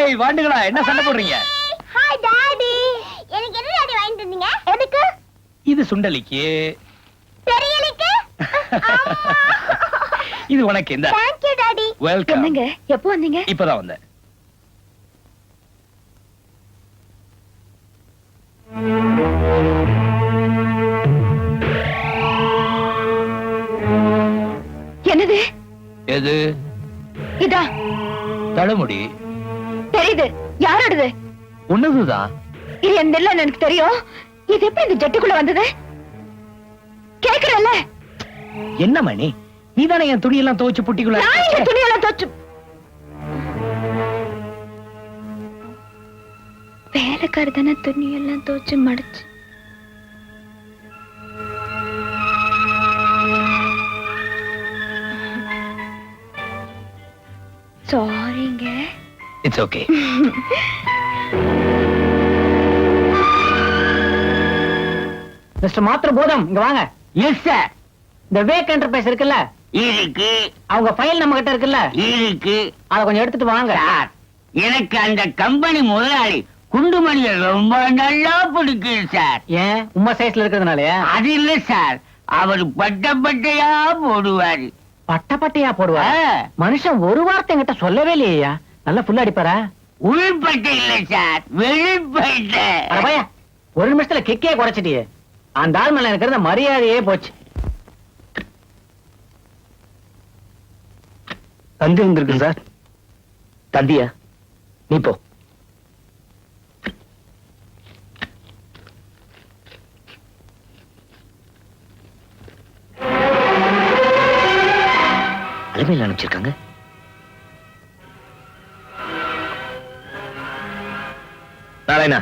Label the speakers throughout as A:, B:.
A: ஏய் வாண்டுகளா, என்ன சண்டை போடுறீங்க?
B: Hi daddy. எனக்கு என்ன டாடி வாங்கிட்டு வந்தீங்க? எதுக்கு?
A: இது சுண்டலிக்கு.
B: தெரியலிக்கு?
A: இது உனக்கு. இந்த
B: Thank you டாடி.
A: வெல்கம்.
C: என்னங்க எப்போ வந்தீங்க?
A: இப்பதான் வந்தேன்.
C: என்னது?
A: எது?
C: இதா
A: தழுமுடி.
C: தெரியுது. யாரோடது?
A: உன்னதுதான்.
C: இது என் நெல்ல எனக்கு தெரியும். இது எப்படி இந்த ஜட்டுக்குள்ள வந்தது? கேக்குறல்ல?
A: என்ன மணி, நீதானே என் துணியெல்லாம் துவைச்சு புட்டிக்குள்ள.
C: நான் இந்த துணியெல்லாம் துவைச்சு வேலைக்காரி தானே துணியெல்லாம் துவைச்சு மடிச்சு. சாரிங்க.
A: It's okay.
D: மிஸ்டர் மாத்திர போதம், இங்க வாங்க. Yes sir. இந்த வேக் என்டர்பிரைஸ் இருக்குல்ல,
E: இருக்கு.
D: அவங்க ஃபைல் நம்ம கிட்ட இருக்குல்ல,
E: இருக்கு.
D: அத கொஞ்சம் எடுத்துட்டு வாங்க.
E: சார், எனக்கு அந்த கம்பெனி முதலாளி குண்டுமணியை ரொம்ப நல்லா பிடிக்கும் சார்.
D: ஏன் உம்மா சைஸ்ல இருக்கிறதுனாலயா?
E: அது இல்ல சார், அவர் பட்ட பட்டையா போடுவாரு.
D: பட்ட பட்டையா போடுவா? மனுஷன் ஒரு வார்த்தை என்கிட்ட சொல்லவே இல்லையா? நல்லா ஃபுல்லா அடிப்பாரா?
E: உள்பட்டை இல்ல சார், வெளிப்பட்டை.
D: அட பையா, ஒரு நிமிஷத்துல கிக்கே குறைச்சிட்டியே. அந்த ஆள் மேல எனக்கு இருந்த மரியாதையே போச்சு.
A: தந்தி வந்திருக்கு சார். தந்தியா? நீ போ. அலுமையில் அனுப்பிச்சிருக்காங்க. நாராயணா,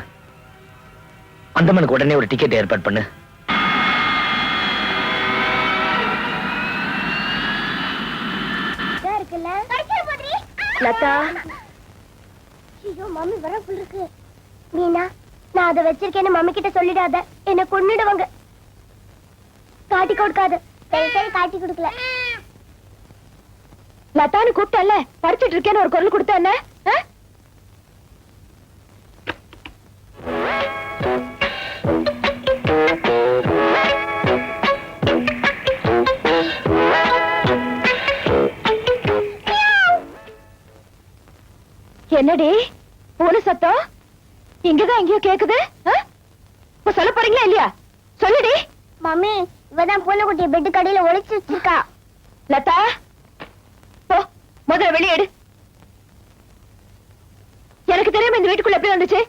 A: அந்தமனுக்கு உடனே ஒரு டிக்கெட் ஏற்பாடு பண்ணு.
C: லதா,
B: ஐயோ மம்மி வர புல் இருக்கு. மீனா, நான் அதை வச்சிருக்கேன்னு மம்மி கிட்ட சொல்லிடாத, என்ன கொன்னுடுவாங்க. காட்டி கொடுக்காத. சரி சரி, காட்டி கொடுக்கல.
C: லதான்னு கூப்பிட்டல்ல, படிச்சிட்டு இருக்கேன்னு ஒரு குரல் கொடுத்த என்ன? என்னடி பூனை சத்தம் இங்கதான் எங்கேயோ கேக்குது? சொல்ல போறீங்களா இல்லையா? சொல்லுடி.
B: மம்மி, இவதான் பூனைக்குட்டிய பெட்டு கடையில ஒளிச்சு வச்சிருக்கா.
C: லதா, போ முதல்ல வெளியேடு. எனக்கு தெரியாம இந்த வீட்டுக்குள்ள எப்படி வந்துச்சு?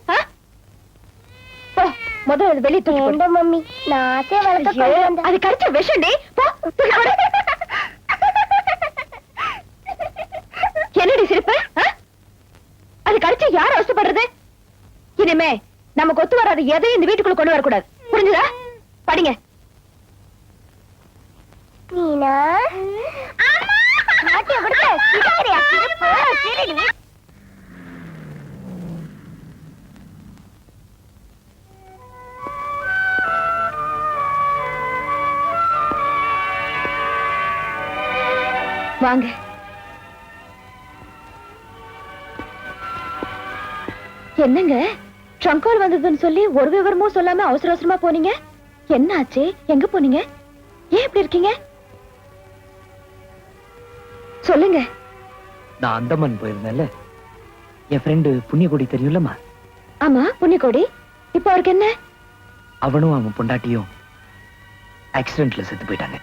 C: போ முதல்ல வெளியே தூக்கி போடு.
B: மம்மி, நான் ஆசையா வளர்க்க
C: அது கடிச்ச விஷம்டி. போ என்னடி சிரிப்பு? அது கடிச்ச யார் அவசப்படுறது? இனிமே நமக்கு ஒத்து வராது எதையும் இந்த வீட்டுக்குள்ள கொண்டு வரக்கூடாது. புரிஞ்சுதா? படிங்க.
B: மீனா, நாட்டிய கொடுத்த சிரிக்கிறியா? சிரிப்பு சிரிடி.
C: வாங்க. என்னங்க ட்ரங்கால் வந்ததுன்னு சொல்லி ஒரு விவரமும் சொல்லாம அவசர அவசரமா போனீங்க? என்ன ஆச்சு? எங்க போனீங்க? ஏன் இப்படி இருக்கீங்க? சொல்லுங்க.
A: நான் அந்தமான் போயிருந்தேன்ல, என் ஃப்ரெண்டு புண்ணியகோடி தெரியும்லமா?
C: ஆமா, புண்ணியகோடி. இப்ப அவருக்கு என்ன?
A: அவனும் அவன் பொண்டாட்டியும் ஆக்சிடென்ட்ல செத்து போயிட்டாங்க.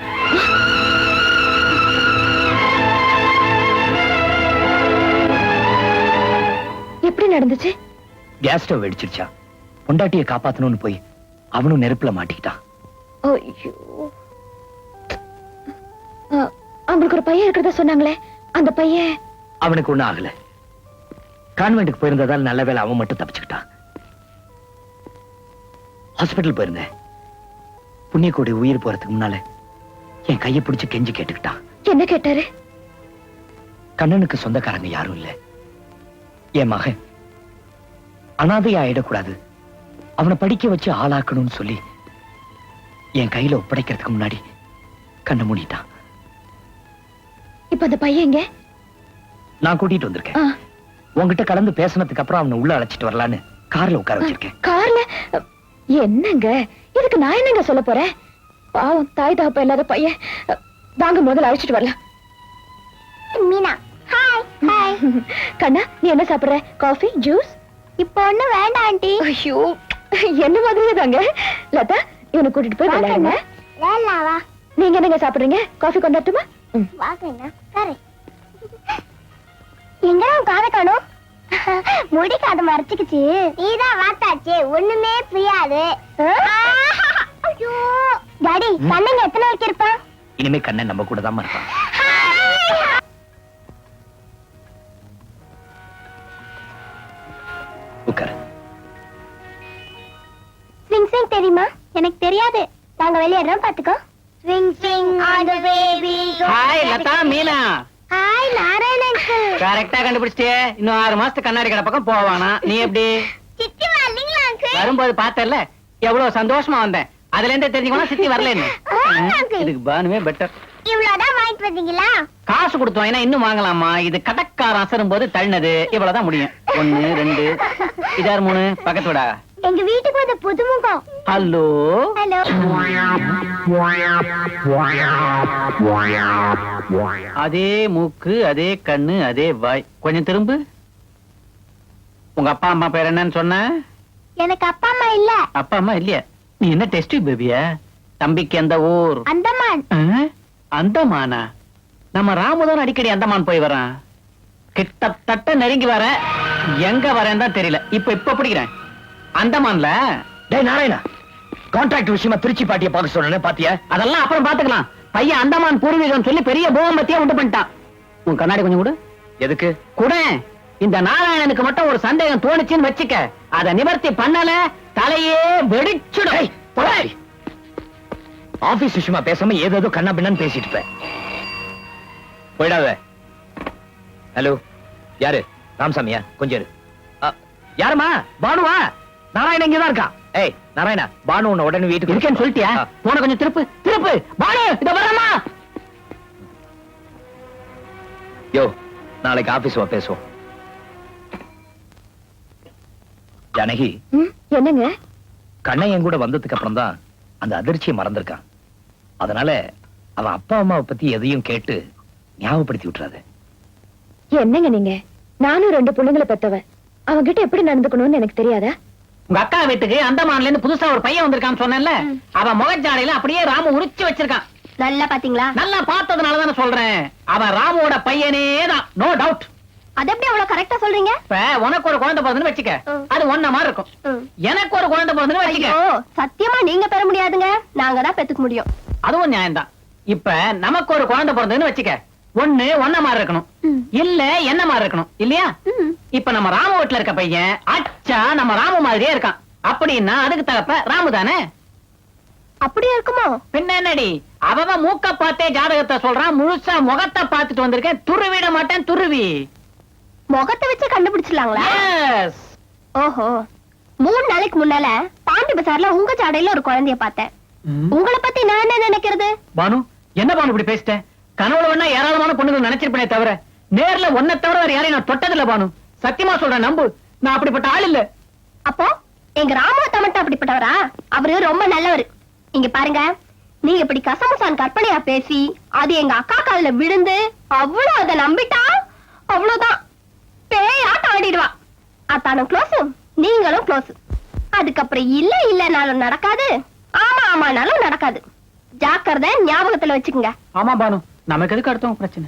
C: எப்படி நடந்துச்சு?
A: கேஸ் ஸ்டவ் வெடிச்சிருச்சா. பொண்டாட்டியை காப்பாத்தணும்னு போய் அவனும் நெருப்புல மாட்டிக்கிட்டான்.
C: அவங்களுக்கு ஒரு பையன் இருக்கிறதா சொன்னாங்களே, அந்த பையன்?
A: அவனுக்கு ஒண்ணும் ஆகல. கான்வென்ட்டுக்கு போயிருந்ததால் நல்ல வேளை அவன் மட்டும் தப்பிச்சுக்கிட்டான். ஹாஸ்பிட்டல் போயிருந்தேன். புண்ணியகோடி உயிர் போறதுக்கு முன்னால என் கையை பிடிச்சு கெஞ்சி கேட்டுக்கிட்டான்.
C: என்ன கேட்டாரு?
A: கண்ணனுக்கு சொந்தக்காரங்க யாரும் இல்ல, என் மகன் அனாதையா ஆயிடக்கூடாது, அவனை படிக்க வச்சு ஆளாக்கணும்னு சொல்லி என் கையில ஒப்படைக்கிறதுக்கு முன்னாடி கண்ணை மூடிட்டான்.
C: இப்ப அந்த பையன் எங்க?
A: நான் கூட்டிட்டு வந்திருக்கேன். உன்கிட்ட கலந்து பேசினதுக்கு அப்புறம் அவனை உள்ள அழைச்சிட்டு வரலான்னு கார்ல உட்கார வச்சிருக்கேன்.
C: கார்ல என்னங்க இதுக்கு நான் என்னங்க சொல்ல போறேன்? பாவம் தாய் தகப்ப இல்லாத பையன். வாங்க முதல்ல அழைச்சிட்டு வரலாம்.
B: Meena hi hi.
C: கண்ணா நீ என்ன சாப்பிடுற? Coffee juice?
B: இப்போ ஒண்ணு வேண்டாம் ஆண்டி.
C: ஐயோ என்ன மாதிரியே தாங்க. லதா இவனை கூட்டிட்டு போய் விளையாடுங்க.
B: வேலாவா
C: நீங்க என்னங்க சாப்பிடுறீங்க? காஃபி கொண்டாட்டுமா?
B: வாங்க சரி. எங்க காதை காணோம்? முடி காது மறைச்சுக்குச்சு. நீதான் வாத்தாச்சு ஒண்ணுமே புரியாது. ஐயோ டாடி கண்ணங்க எத்தனை வரைக்கும் இருப்பான்?
A: இனிமே கண்ணன் நம்ம கூட தான் இருப்பான். உட்காரு.
B: ஸ்விங் ஸ்விங் தெரியுமா? எனக்கு தெரியாது. நாங்க வெளியேறோம் பாத்துக்கோ. Swing swing on the baby.
D: Hi Latha Meena.
B: Hi Narayanan uncle.
D: கரெக்டா கண்டுபிடிச்சிட்டே. இன்னும் 6 மாசத்துக்கு கண்ணாடி கடை பக்கம் போவானா? நீ எப்படி
B: சித்தி வரலீங்களா அங்கிள்?
D: வரும்போது பார்த்தல எவ்வளவு சந்தோஷமா வந்தேன். அதுல இருந்தே தெரிஞ்சுக்கணும் சித்தி வரலன்னு. இதுக்கு பானுவே பெட்டர்.
B: இவ்வளவுதான் வாங்கிட்டு வந்தீங்களா?
D: காசு கொடுத்தோம் ஏன்னா இன்னும் வாங்கலாமா? இது கடற்கார அசரும் போது தள்ளினது இவ்வளவுதான் முடியும். 1 2 இதார் 3 பக்கத்து விடா.
B: எங்க வீட்டுக்கு வந்த புதுமுகம்.
D: Hello
B: hello.
D: அதே மூக்கு அதே கண்ணு அதே வாய். கொஞ்சம் திரும்பு. உங்க அப்பா அம்மா பேர் என்னன்னு சொன்ன?
B: எனக்கு அப்பா அம்மா இல்ல.
D: அப்பா அம்மா இல்லையா? நீ என்ன டெஸ்ட் பேபியா? தம்பிக்கு எந்த ஊர்?
B: அந்தமான்.
D: அந்தமானா? நம்ம ராமுதான் அடிக்கடி அந்தமான் போய் வரான். கிட்டத்தட்ட நெருங்கி வர. எங்க வரேன்னு தான் தெரியல. இப்ப பிடிக்கிறேன். அந்தமான்ல.
A: டேய் நாராயணா, கான்ட்ராக்ட் விஷயமா திருச்சி பாட்டியை பார்க்க சொன்னேன் பாத்தியா?
D: அதெல்லாம் அப்புறம் பாத்துக்கலாம். பையன் அந்தமான் பூர்வீகம் சொல்லி பெரிய பூகம்பத்தையே உண்டு பண்ணிட்டான். உன் கண்ணாடி கொஞ்சம் கொடு.
A: எதுக்கு?
D: கூட இந்த நாராயணனுக்கு மட்டும் ஒரு சந்தேகம் தோணுச்சுன்னு வச்சுக்க. அத நிவர்த்தி பண்ணல தலையே வெடிச்சுடும்.
A: ஆபீஸ் விஷயமா பேசாம ஏதோ கண்ணா பின்னான்னு பேசிட்டு இருப்பேன். போயிடாத. ஹலோ யாரு? ராமசாமியா? கொஞ்சம் இரு. யாருமா? பானுவா? நாராயணன் இங்கதான் இருக்கா. ஏய் நாராயணா, பானு உன்னை உடனே வீட்டுக்கு
D: இருக்கேன்னு சொல்லிட்டியா? போன கொஞ்சம் திருப்பு திருப்பு. பானு இத வரமா?
A: யோ நாளைக்கு ஆபீஸ் வா பேசுவோம். ஜானகி,
C: என்னங்க?
A: கண்ணன் என் கூட வந்ததுக்கு அப்புறம் தான் அந்த அதிர்ச்சியை மறந்திருக்கான். அதனால அவன் அப்பா அம்மாவை பத்தி எதையும் கேட்டு ஞாபகப்படுத்தி விட்டுறாத.
C: என்னங்க நீங்க? நானும் 2 பொண்ணுங்களை பெத்தவ. அவங்கிட்ட எப்படி நடந்துக்கணும்னு எனக்கு தெரியாதா?
D: உங்க அக்கா வீட்டுக்கு அந்தமான்ல இருந்து புதுசா ஒரு பையன் வந்திருக்கான்னு சொன்னேன்ல. அவன் முகஜாடையில அப்படியே ராமு உரிச்சு வச்சிருக்கான்.
B: நல்லா பாத்தீங்களா?
D: நல்லா பார்த்ததுனால தானே சொல்றேன். அவன் ராமுவோட பையனே தான், நோ டவுட்.
B: அது எப்படி அவ்வளவு கரெக்டா சொல்றீங்க?
D: இப்ப உனக்கு ஒரு குழந்தை பிறந்துன்னு வச்சுக்க, அது ஒன்ன மாதிரி இருக்கும். எனக்கு ஒரு குழந்தை பிறந்துன்னு வச்சுக்க,
B: சத்தியமா நீங்க பெற முடியாதுங்க. நாங்க தான் பெத்துக்க முடியும்.
D: அதுவும் நியாயம்தான். இப்ப நமக்கு ஒரு குழந்தை பிறந்ததுன்னு வச்சுக்க, ஒண்ணு ஒன்ன மாதிரி இருக்கணும், இல்ல என்ன மாதிரி இருக்கணும், இல்லையா? இப்ப நம்ம ராமு வீட்டுல இருக்க பையன் அச்சா நம்ம ராமு மாதிரியே இருக்கான். அப்படின்னா அதுக்கு தகப்ப ராமு தானே?
B: அப்படியே இருக்குமோ?
D: பின்ன என்னடி, அவன் மூக்க பார்த்தே ஜாதகத்தை சொல்றான். முழுசா முகத்தை பார்த்துட்டு வந்திருக்கேன். துருவிட மாட்டேன் துருவி.
B: முகத்தை வச்சு கண்டுபிடிச்சிடலாங்களா?
D: Yes.
B: ஓஹோ, 3 நாளைக்கு முன்னால பாண்டி பசார்ல உங்க சாடையில ஒரு குழந்தைய பார்த்தேன். உங்களை பத்தி நான் என்ன நினைக்கிறது?
D: பானு, என்ன பானு இப்படி பேசிட்டேன்? கனவுல வேணா ஏராளமான பொண்ணுகள் நினைச்சிருப்பேனே தவிர நேர்ல ஒன்ன தவிர வேற யாரையும் நான் தொட்டதில்ல பானு. சத்தியமா சொல்றேன், நம்பு. நான் அப்படிப்பட்ட ஆள் இல்ல.
B: அப்போ எங்க ராமவத்த மட்டும் அப்படிப்பட்டவரா? அவரு ரொம்ப நல்லவரு. இங்க பாருங்க, நீங்க இப்படி கசமுசான் கற்பனையா பேசி அது எங்க அக்கா காதுல விழுந்து அவ்வளவு அதை நம்பிட்டா அவ்வளவுதான், பேயாட்டம் ஆடிடுவா. அத்தானும் க்ளோஸ், நீங்களும் க்ளோஸ். அதுக்கப்புறம் இல்ல இல்லனாலும் நடக்காது, ஆமா ஆமானாலும் நடக்காது. ஜாக்கிரதை, ஞாபகத்துல வச்சுக்கோங்க.
D: ஆமா பானு, நமக்கு எதுக்கு அடுத்தவங்க பிரச்சனை?